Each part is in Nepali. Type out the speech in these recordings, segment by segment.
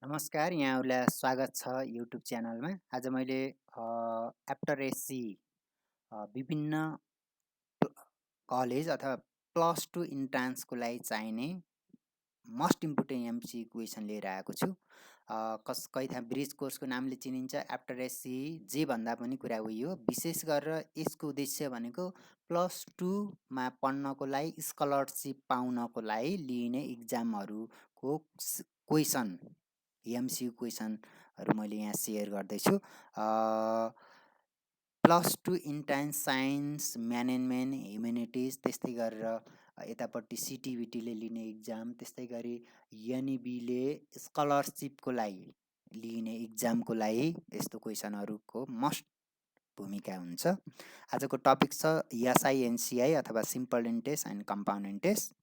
नमस्कार, यहाँहरूलाई स्वागत छ युट्युब च्यानलमा। आज मैले आफ्टर एससी विभिन्न कलेज अथवा +2 इन्ट्रान्सको लागि चाहिने मोस्ट इम्पोर्टेन्ट एमसी क्वेसन लिएर आएको छु। कैथा ब्रिज कोर्सको नामले चिनिन्छ। आफ्टर एससी जे भन्दा पनि कुरा उयो, विशेष गरेर यसको उद्देश्य भनेको +2 मा पढ्नको लागि स्कलरसिप पाउनको लागि लिइने इक्जामहरूको क्वेसन एमसीक्यू क्वेसनहरू मैले यहाँ सेयर गर्दैछु। +2 इन्ट्रान्स साइन्स, म्यानेजमेन्ट, ह्युमेनिटिज, त्यस्तै गरेर यतापट्टि सिटिभिटीले लिने इक्जाम, त्यस्तै गरी एनइबीले स्कलरसिपको लागि लिने इक्जामको लागि यस्तो क्वेसनहरूको मस्ट भूमिका हुन्छ। आजको टपिक छ एसआइएनसिआई अथवा simple interest and compound interest.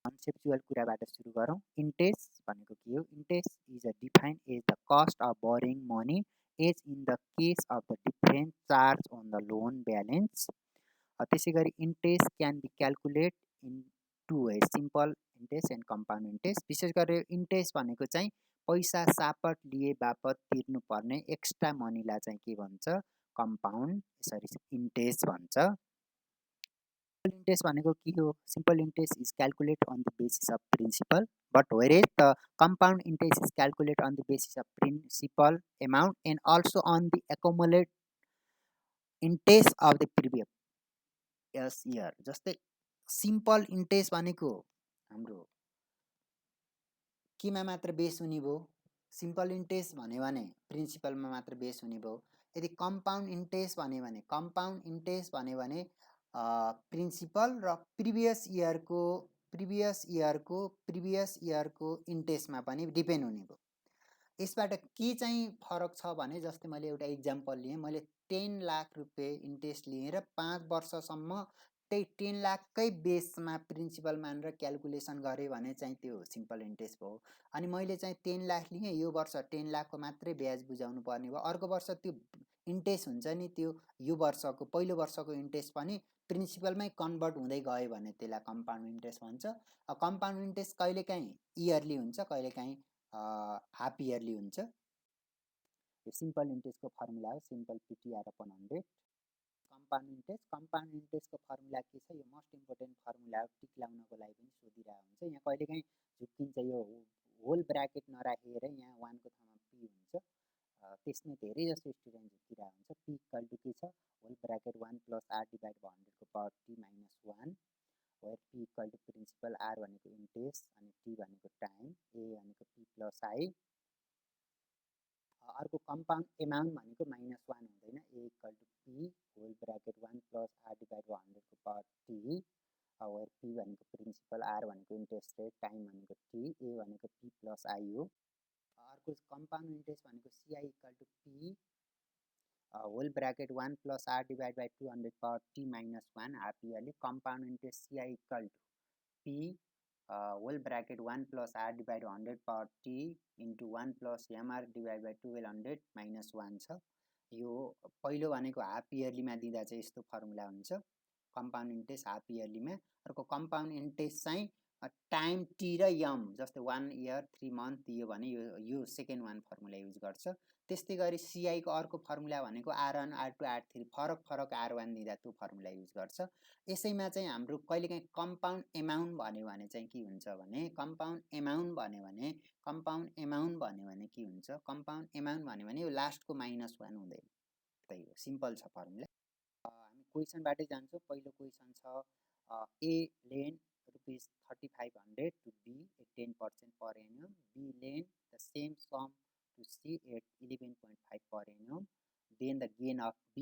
Conceptual कुराबाट सुरु गरौँ। इन्ट्रेस्ट भनेको के हो? Interest is a defined as the cost of borrowing money as in the case of the different charge on the loan balance. त्यसै गरी interest can be calculate in two way, simple interest and compound interest. विशेष गरेर इन्ट्रेस्ट भनेको चाहिँ पैसा सापट लिए बापत तिर्नुपर्ने एक्स्ट्रा मनीलाई चाहिँ के भन्छ? कम्पाउन्ड, इन्ट्रेस्ट भन्छ। interest भनेको के हो? Simple interest is calculated on the basis of principal, but whereas the compound interest is calculated on the basis of principal amount and also on the accumulated interest of the previous year. जस्तै सिम्पल इन्ट्रेस्ट भनेको हाम्रो केमा मात्र बेस हुने भयो? सिम्पल इन्ट्रेस्ट भन्यो भने प्रिन्सिपलमा मात्र बेस हुने भयो। यदि कम्पाउन्ड इन्ट्रेस्ट भन्यो भने प्रिन्सिपल र प्रिभियस इयरको इन्ट्रेस्टमा पनि डिपेन्ड हुने भयो। यसबाट के चाहिँ फरक छ भने, जस्तै मैले एउटा इक्जाम्पल लिएँ, मैले 10 लाख रुपियाँ इन्ट्रेस्ट लिएँ र 5 वर्षसम्म त्यही 10 लाखकै बेसमा प्रिन्सिपल मानेर क्यालकुलेसन गरेँ भने चाहिँ त्यो सिम्पल इन्ट्रेस्ट भयो। अनि मैले चाहिँ 10 लाख लिएँ, यो वर्ष 10 लाखको मात्रै ब्याज बुझाउनु पर्ने भयो। अर्को वर्ष त्यो इन्ट्रेस्ट हुन्छ नि, त्यो यो वर्षको पहिलो वर्षको इन्ट्रेस्ट पनि प्रिन्सिपलमै कन्भर्ट हुँदै गयो भने त्यसलाई कम्पाउन्ड इन्ट्रेस्ट भन्छ। कम्पाउन्ड इन्ट्रेस्ट कहिलेकाहीँ इयरली हुन्छ, कहिलेकाहीँ हाफ इयरली हुन्छ। यो सिम्पल इन्ट्रेस्टको फर्मुला हो, सिम्पल पिटिआर अपन 100। कम्पाउन्ड इन्ट्रेस्टको फर्मुला के छ? यो मोस्ट इम्पोर्टेन्ट फर्मुला हो, टिक लाउनको लागि पनि सोधिरहेको हुन्छ। यहाँ कहिलेकाहीँ झुक्किन्छ, यो होल ब्राकेट नराखेर यहाँ 1 को ठाउँमा पी हुन्छ, त्यसमै धेरै जस्तो स्टुडेन्ट झुक्किरहेको हुन्छ। पी इक्वल टु के छ? Whole bracket 1 plus R divide by 100 को power T minus 1, where P equal to principal, R भनेको इन्ट्रेस्ट अनि टी भनेको टाइम, ए भनेको पी प्लस आई। अर्को कम्पाउन्ड एमाउन्ट भनेको -1 हुँदैन, A equal to P whole bracket 1 plus R divide by 100 को पावर टी, वेयर पी भनेको प्रिन्सिपल, आर भनेको इन्ट्रेस्ट रेट, टाइम भनेको टी, ए भनेको पी प्लस आई हो। अर्को कम्पाउन्ड इन्ट्रेस्ट भनेको CI equal to P whole bracket 1 plus R divide by 200 power T minus 1, half yearly. Compound interest CI equal to P whole bracket 1 plus R divide 100 power T into 1 plus MR divide by 1200 minus 1 छ। यो पहिलो भनेको हाफ इयरलीमा दिँदा चाहिँ यस्तो फर्मुला हुन्छ, कम्पाउन्ड इन्ट्रेस्ट हाफ इयरलीमा। अर्को कम्पाउन्ड इन्ट्रेस्ट चाहिँ टाइम टी र एम, जस्तै 1 इयर 3 मन्थ दियो भने यो सेकेन्ड वान फर्मुला युज गर्छ। त्यस्तै गरी सिआईको अर्को फर्मुला भनेको R1 R2 R3 फरक R1 दिँदा त्यो फर्मुला युज गर्छ। यसैमा चाहिँ हाम्रो कहिलेकाहीँ कम्पाउन्ड एमाउन्ट भन्यो भने चाहिँ के हुन्छ भने, कम्पाउन्ड एमाउन्ट भन्यो भने के हुन्छ? कम्पाउन्ड एमाउन्ट भन्यो भने यो लास्टको -1 हुँदैन। त्यही हो, सिम्पल छ फर्मुला। हामी क्वेसनबाटै जान्छौँ। पहिलो क्वेसन छ, ए lane ₹3500 to B at 10% per annum, B lend the same sum to C at 11.5 per annum, then the gain of B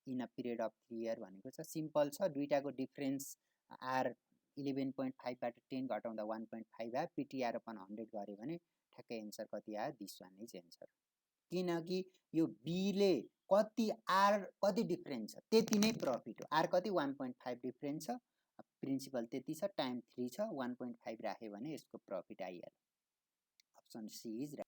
in a period of 3 year भनेको छ। सिम्पल छ, दुईटाको डिफरेन्स आर 11.5 बाट 10 घटाउँदा 1.5 आयो, पिटिआर अपन 100 गऱ्यो भने ठ्याक्कै एन्सर कति आयो? This one is answer. किनकि यो बीले कति डिफरेन्स छ त्यति नै प्रफिट हो। आर कति? 1.5 डिफरेन्स छ, प्रिन्सिपल त्यति छ, टाइम 3 छ, 1.5 राख्यो भने यसको प्रफिट आइहाल्यो। Option C is right.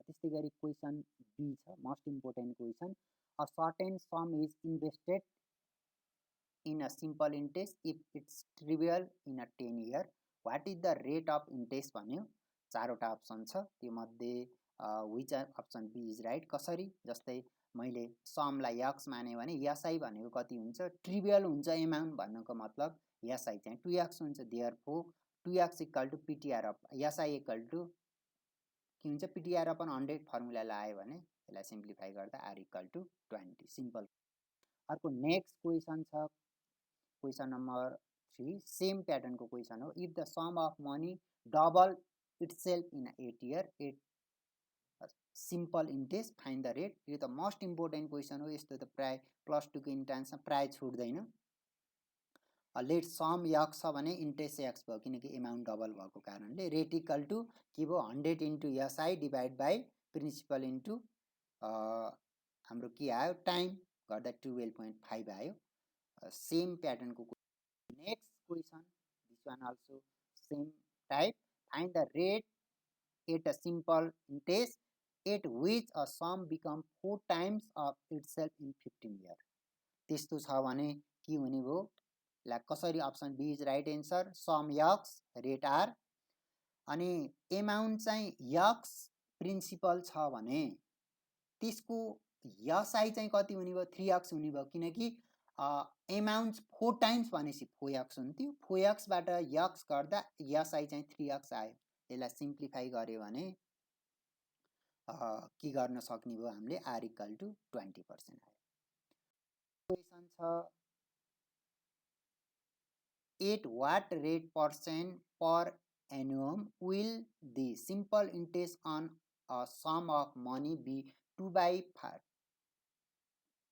त्यस्तै गरी क्वेसन बी छ, most important question. A certain sum is invested in a simple interest if it's trivial in a 10 year, what is the rate of interest भन्यो। चारवटा अप्सन छ, त्यो मध्ये which option B is right कसरी, जस्तै मैले समलाई यक्स माने भने एसआई भनेको कति हुन्छ, ट्रिभियल हुन्छ एमाउन्ट भन्नुको मतलब एसआई चाहिँ 2x हुन्छ, therefore 2x equal to PTR of SI equal to के हुन्छ, पिटिआर अपन 100 फर्मुला लगायो भने यसलाई सिम्प्लिफाई गर्दा आर इक्वल टु 20, सिम्पल। अर्को नेक्स्ट क्वेसन छ, क्वेसन नम्बर 3, सेम प्याटर्नको क्वेसन हो। If the sum of money double itself in 8 year, at simple interest find the rate. यो त मोस्ट इम्पोर्टेन्ट क्वेसन हो, यस्तो त प्राय प्लस 2 को इन्ट्रान्समा प्राय छुट्दैन। लेट सम यक्स छ भने इन्ट्रेस्ट एक्स भयो, किनकि एमाउन्ट डबल भएको कारणले। रेट इक्वल टु के भयो, 100 into SI divide by principal into हाम्रो के आयो, टाइम गर्दा 12.5 आयो। सेम प्याटर्नको next question, this one also same type, find the rate at a simple interest at which a sum become 4 times of itself in 15 year. त्यस्तो छ भने के हुने भयो, ला कसरी, option B is right answer, sum x rate R, अनि एमाउन्ट चाहिँ यक्स प्रिन्सिपल छ भने त्यसको एसआई चाहिँ कति हुने भयो, 3x हुने भयो, किनकि एमाउन्ट 4 टाइम्स भनेपछि 4x हुन्थ्यो, 4xबाट यक्स गर्दा एसआई चाहिँ 3x आयो। यसलाई सिम्प्लिफाई गर्यो भने के गर्न सक्ने भयो हामीले, आर इक्वल टु 20% आयो। क्वेसन छ, at what rate percent per annum will the simple interest on a sum of money be 2/5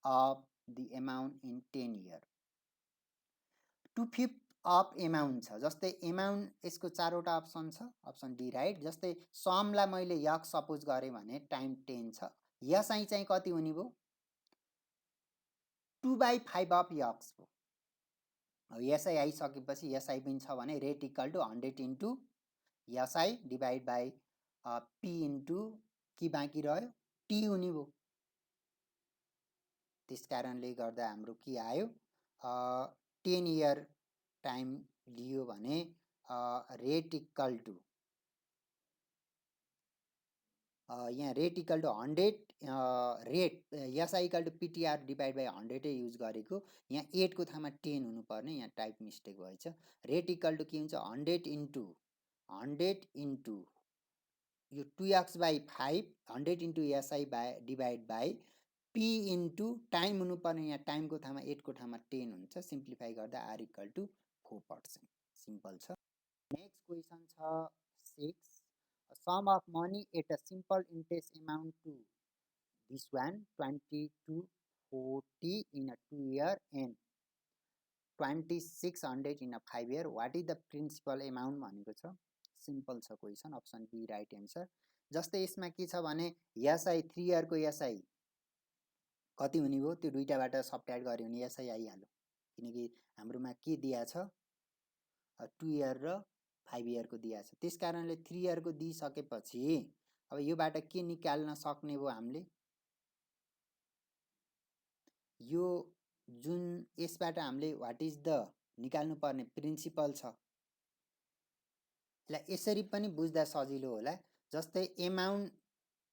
of the amount in 10 year। 2/5 of amount छ, जस्तै एमाउन्ट यसको चारवटा अप्सन छ, अप्सन डी राइट। जस्तै समलाई मैले यक्स सपोज गरेँ भने टाइम 10 छ, एसआई चाहिँ कति हुने भयो, 2/5 अफ यक्स भयो। एसआई आइसकेपछि एसआई पनि छ भने rate equal to 100 into SI divide by P into के बाँकी रह्यो, टी हुने भयो। त्यस कारणले गर्दा हाम्रो के आयो, 10 इयर टाइम लियो भने रेट इक्वल टु यहाँ rate equal to 100 rate SI equal to PTR divide by 100 use गरेको, यहाँ 8 को ठाउँमा 10 हुनुपर्ने, यहाँ टाइप मिस्टेक भएछ। रेट इक्वल टु के हुन्छ, 100 इन्टु यो 2x/5, 100 into SI by divide by P into time हुनुपर्ने, यहाँ टाइमको ठाउँमा 8 को ठाउँमा 10 हुन्छ, सिम्प्लिफाई गर्दा आर इक्वल टु 4%, सिम्पल छ। नेक्स्ट क्वेसन छ 6, sum of money at a simple interest amount to this one 20 to 40 in a 2 year and 2600 in a 5 year, what is the principal amount भनेको छ। सिम्पल छ question, option B right answer. जस्तै यसमा के छ भने एसआई 3 इयरको एसआई कति हुने भयो, त्यो दुईटाबाट सबट्र्याक्ट गर्यो भने एसआई आइहाल्यो, किनकि हाम्रोमा के दिया छ, 2 इयर र 5 इयरको दिया छ। त्यस कारणले 3 इयरको दिइसकेपछि अब योबाट के निकाल्न सक्ने भयो हामीले, यो जुन यसबाट हामीले व्हाट इज द निकाल्नु पर्ने प्रिन्सिपल छ, यसलाई यसरी पनि बुझ्दा सजिलो होला। जस्तै एमाउन्ट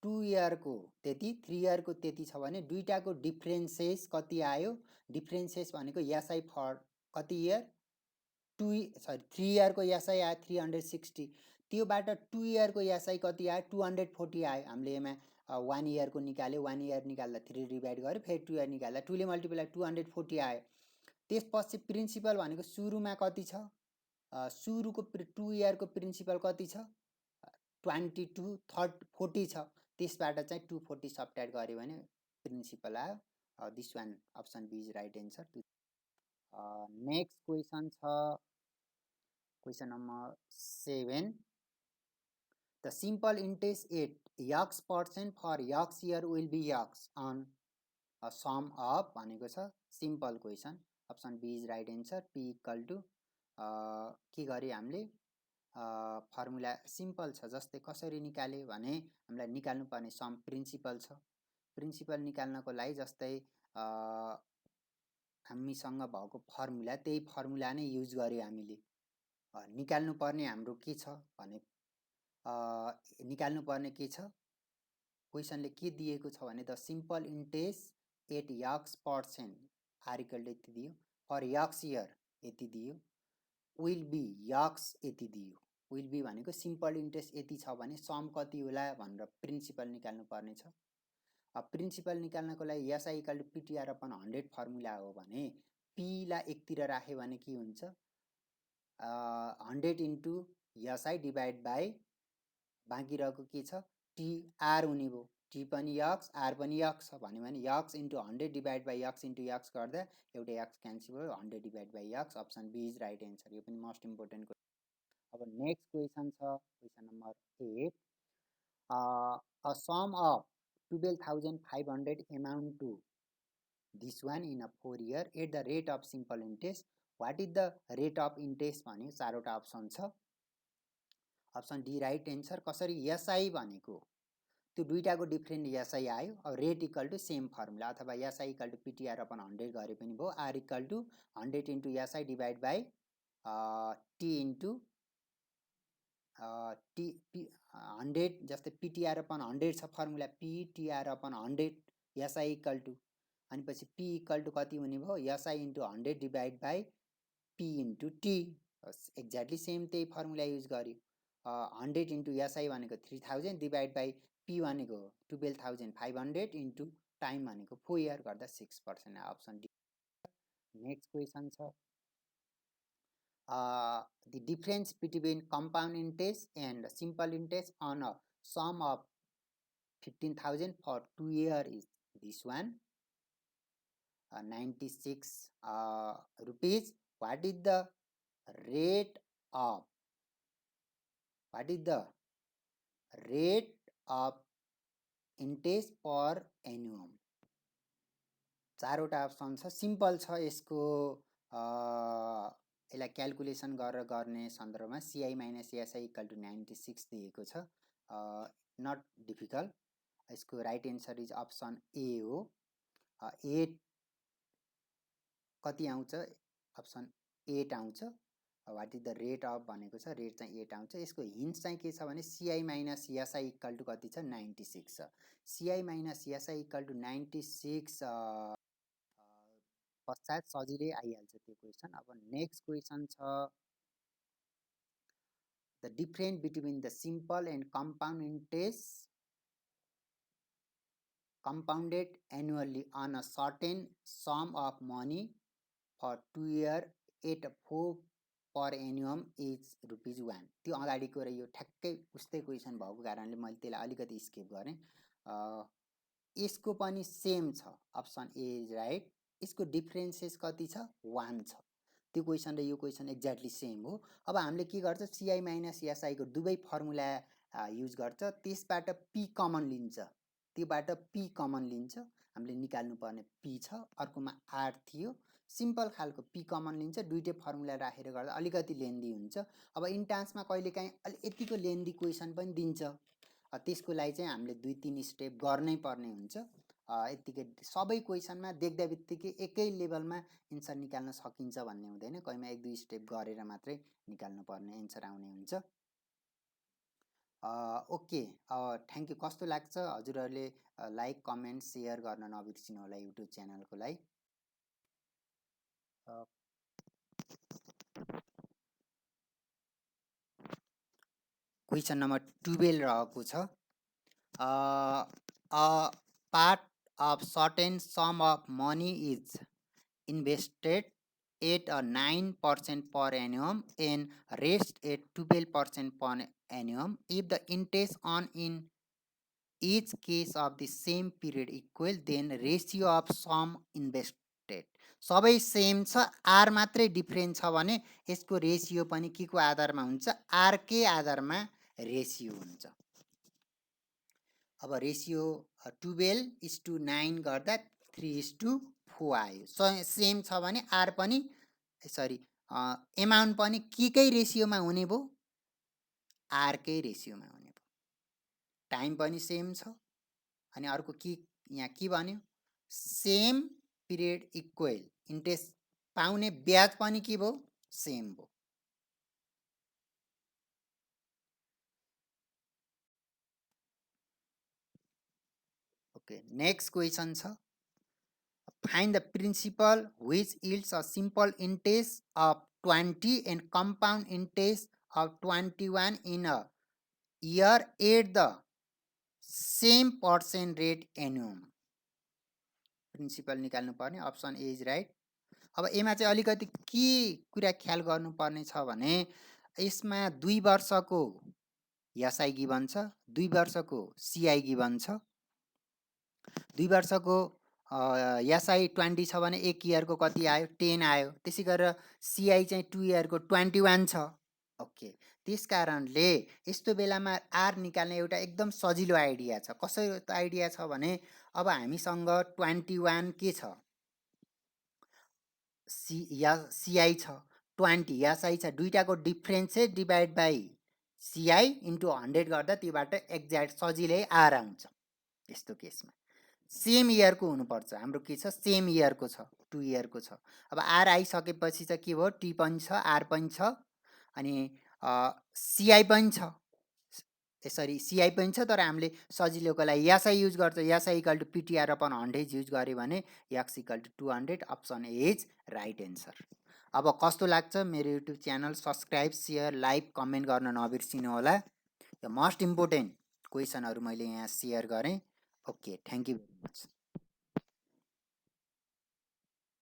2 इयरको त्यति, 3 इयरको त्यति छ भने दुईटाको डिफरेन्सेस कति आयो, डिफरेन्सेस भनेको एसआई फर कति इयर, 3 इयरको एसआई आयो 360, त्योबाट 2 इयरको एसआई कति आयो, 240 आयो। हामीले यसमा 1 इयरको निकाल्यो, 1 इयर निकाल्दा 3 डिभाइड गर्यो, फेरि 2 इयर निकाल्दा 2 ले मल्टिप्लाई 240 आयो। त्यसपछि प्रिन्सिपल भनेको सुरुमा कति छ, सुरुको 2 इयरको प्रिन्सिपल कति छ, 20 to 40 छ, त्यसबाट चाहिँ 240 सबट्र्याक्ट गर्यो भने प्रिन्सिपल आयो। This one option B is right answer. Next question छ question number 7, the simple interest at x% for x year will be x on sum of भनेको छ। Simple question, option B is right answer. P equal to के गरे हामीले, फर्मुला सिम्पल छ। जस्तै कसरी निकाले भने हामीलाई निकाल्नु पर्ने सम प्रिन्सिपल छ, प्रिन्सिपल निकाल्नको लागि जस्तै हामीसँग भएको फर्मुला त्यही फर्मुला नै युज गर्यो हामीले। निकाल्नु पर्ने हाम्रो के छ भने निकाल्नु पर्ने के छ, क्वेसनले के दिएको छ भने the simple interest at x% R equal to यति दियो, फर यक्स इयर यति दियो, विल बी यक्स यति दियो। विल बी भनेको सिम्पल इन्ट्रेस्ट यति छ भने सम कति होला भनेर प्रिन्सिपल निकाल्नु पर्ने छ। प्रिन्सिपल निकाल्नको लागि SI equal to PTR upon 100 formula हो भने पीलाई एकतिर राख्यो भने के हुन्छ, 100 इन्टु एसआई डिभाइड बाई बाँकी रहेको के छ टीआर हुने भयो। टी पनि यक्स आर पनि यक्स भन्यो भने x into 100 divide by x into x गर्दा एउटा यक्स क्यान्सल भयो, 100 divide by x, option B is right answer. यो पनि मोस्ट इम्पोर्टेन्ट क्वेसन। अब नेक्स्ट क्वेसन छ question number 8, a sum of 12,500 amount to this one in a 4 year at the rate of simple interest. What is the rate of interest भन्यो चारवटा अप्सन छ, अप्सन डी राइट एन्सर। कसरी एसआई भनेको त्यो दुईटाको डिफ्रेन्ट एसआई आयो। अब rate equal to same formula अथवा SI equal to PTR upon 100 गरे पनि भयो, R equal to 100 into SI divide by T into T P 100 जस्तै पिटिआर अपन 100 छ formula, PTR upon 100 SI equal to अनि पछि पी इक्वल टु कति हुने भयो SI into 100 divide by P into T, exactly same त्यही फर्मुला युज गर्यो। 100 इन्टु एसआई भनेको 3000 डिभाइड बाई पी भनेको 12,500 इन्टु टाइम भनेको 4 इयर गर्दा 6% अप्सन डी। नेक्स्ट क्वेसन छ the difference between compound interest and simple interest on a sum of 15,000 for 2 years is this one, 96 rupees. What is the rate of interest per annum? चारवटा अप्सन छ, सिम्पल छ। यसको यसलाई क्याल्कुलेसन गरेर गर्ने सन्दर्भमा CI minus SI equal to 96 दिएको छ, नट डिफिकल्ट। यसको right answer is option A हो। 8 कति आउँछ, अप्सन 8 आउँछ। What is the rate of भनेको छ, रेट चाहिँ 8 आउँछ। यसको हिन्ट चाहिँ के छ भने CI minus SI equal to कति छ 96 छ। CI minus SI equal to 96 पश्चात सजिलै आइहाल्छ त्यो क्वेसन। अब नेक्स्ट क्वेसन छ the difference between the simple and compound interest compounded annually on a certain sum of money for 2 years at 4 per annum is ₹1। त्यो अगाडिको र यो ठ्याक्कै उस्तै क्वेसन भएको कारणले मैले त्यसलाई अलिकति स्किप गरेँ। यसको पनि सेम छ, अप्सन ए इज राइट। यसको डिफरेन्सेस कति छ 1 छ। त्यो क्वेसन र यो क्वेसन एक्ज्याक्टली सेम हो। अब हामीले के गर्छ सिआई माइनस एसआई को दुवै फर्मुला युज गर्छ, त्यसबाट पी कमन लिन्छ, त्योबाट पी कमन लिन्छ। हामीले निकाल्नु पर्ने पी छ, अर्कोमा आर थियो, सिम्पल खालको पी कमन लिन्छ। दुईटै फर्मुला राखेर गर्दा अलिकति लेन्दी हुन्छ। अब इन्ट्रान्समा कहिलेकाहीँ यतिको लेन्दी क्वेसन पनि दिन्छ, त्यसको लागि चाहिँ हामीले 2-3 स्टेप गर्नै पर्ने हुन्छ। यतिकै सबै क्वेसनमा देख्दा बित्तिकै एकै लेभलमा एन्सर निकाल्न सकिन्छ भन्ने हुँदैन, कहीँमा 1-2 स्टेप गरेर मात्रै निकाल्नु पर्ने एन्सर आउने हुन्छ। Okay, thank you. कस्तो लाग्छ हजुरहरूले लाइक कमेन्ट सेयर गर्न नबिर्सिनु होला युट्युब च्यानलको लागि। क्वेसन नम्बर 12 रहेको छ, a part of certain sum of money is invested at a 9% per annum and rest at 12% per annum if the interest on in each case of the same period equal, then ratio of sum invested सबै सेम छ, आर मात्रै डिफरेन्ट छ भने यसको रेसियो पनि के को आधारमा हुन्छ, आर के आधारमा रेसियो हुन्छ। अब रेसियो 12:9 गर्दा 3:4 आयो। सेम छ भने आर पनि एमाउन्ट पनि के रेसियोमा हुने भयो, आर कै रेसियोमा हुने भयो। टाइम पनि सेम छ अनि अर्को के यहाँ के भन्यो सेम पिरियड इक्वल, इन्ट्रेस्ट पाउने ब्याज पनि के भयो सेम भयो। ओके नेक्स्ट क्वेसन छ find the principal which yields a simple interest of 20 and compound interest of 21 in a year at the same percent rate annum. Principal निकाल्नु पर्ने अप्सन ए इज राइट। अब यसमा चाहिँ अलिकति के कुरा ख्याल गर्नुपर्ने छ भने यसमा 2 वर्षको एसआई गिभन छ, 2 वर्षको सिआई गिभन छ। 2 वर्षको एसआई 20 छ भने 1 इयरको कति आयो 10 आयो। त्यसै गरेर सिआई चाहिँ 2 इयरको 21 छ। ओके त्यस कारणले यस्तो बेलामा आर निकाल्ने एउटा एकदम सजिलो आइडिया छ। कसरी आइडिया छ भने अब हामीसँग 21 के छ सिआई छ 20 एसआई छ, दुईटाको डिफरेन्स चाहिँ डिभाइड बाई सिआई इन्टु 100 गर्दा त्योबाट एक्ज्याक्ट सजिलै आर आउँछ। यस्तो केसमा सेम इयरको हुनुपर्छ। हाम्रो के छ सेम इयरको छ 2 इयरको छ। अब आर आइसकेपछि चाहिँ के भयो टी पनि छ आर पनि छ अनि सिआई पनि छ। यसरी सिआई पनि छ तर हामीले सजिलोको लागि एसआई युज गर्छ। SI equal to PTR upon 100 use गर्यो भने x equal to 200 option A is right answer. अब कस्तो लाग्छ मेरो YouTube channel subscribe share like comment गर्न नबिर्सिनु होला। यो मोस्ट इम्पोर्टेन्ट क्वेसनहरू मैले यहाँ सेयर गरेँ। Okay thank you very much.